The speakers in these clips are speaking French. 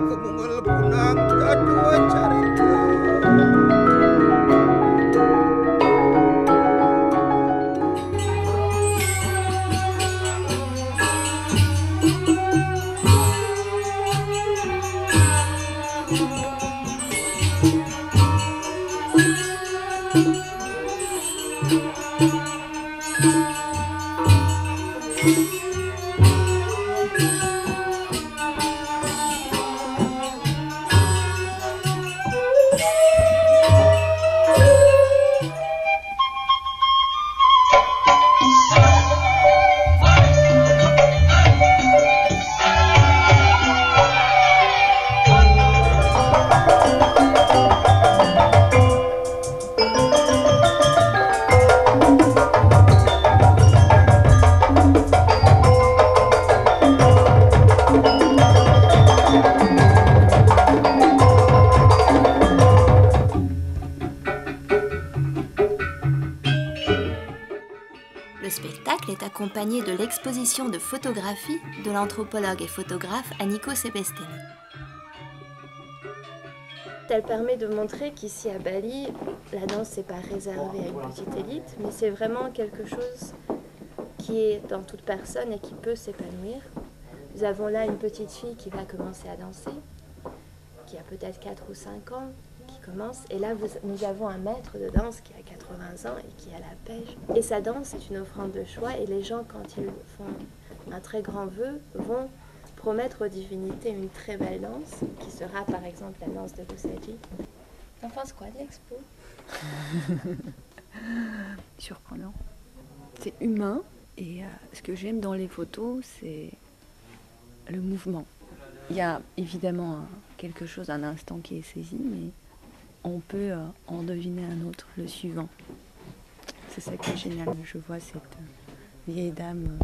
kemungal punang dua carita. Le spectacle est accompagné de l'exposition de photographie de l'anthropologue et photographe Aniko Sebesteny. Elle permet de montrer qu'ici à Bali, la danse n'est pas réservée à une petite élite, mais c'est vraiment quelque chose qui est dans toute personne et qui peut s'épanouir. Nous avons là une petite fille qui va commencer à danser, qui a peut-être 4 ou 5 ans, qui commence. Et là, nous avons un maître de danse qui a 80 ans et qui a la pêche. Et sa danse est une offrande de choix. Et les gens, quand ils font un très grand vœu, vont promettre aux divinités une très belle danse, qui sera par exemple la danse de Gusaji. T'en penses quoi de l'expo? Surprenant. C'est humain. Et ce que j'aime dans les photos, c'est le mouvement. Il y a évidemment quelque chose, un instant qui est saisi, mais on peut en deviner un autre, le suivant. C'est ça qui est génial. Je vois cette vieille dame,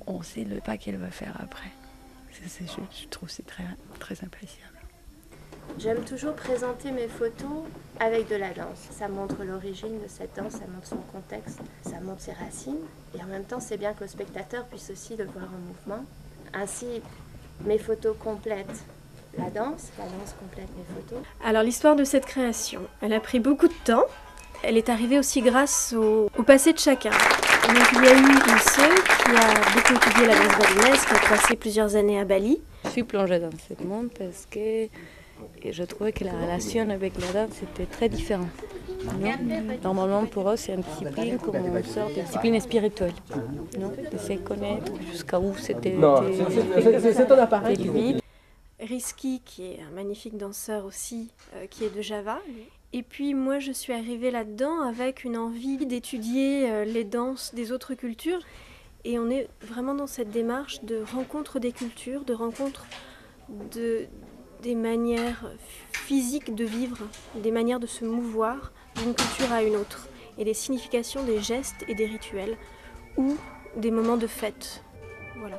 on sait le pas qu'elle va faire après. Je trouve que c'est très, très appréciable. J'aime toujours présenter mes photos avec de la danse. Ça montre l'origine de cette danse, ça montre son contexte, ça montre ses racines. Et en même temps, c'est bien que le spectateur puisse aussi le voir en mouvement. Ainsi, mes photos complètent la danse complète mes photos. Alors l'histoire de cette création, elle a pris beaucoup de temps. Elle est arrivée aussi grâce au passé de chacun. Donc, il y a eu une sœur qui a beaucoup étudié la danse balinaise, qui a passé plusieurs années à Bali. Je suis plongée dans ce monde parce que je trouvais que la relation avec la danse était très différente. Normalement, pour eux, c'est une discipline comme une sorte de discipline spirituelle. Non, de se connaître jusqu'à où c'était ton appareil limite. Rizky, qui est un magnifique danseur aussi, qui est de Java. Et puis moi, je suis arrivée là-dedans avec une envie d'étudier les danses des autres cultures. Et on est vraiment dans cette démarche de rencontre des cultures, de rencontre des manières physiques de vivre, des manières de se mouvoir d'une culture à une autre, et des significations des gestes et des rituels, ou des moments de fête. Voilà.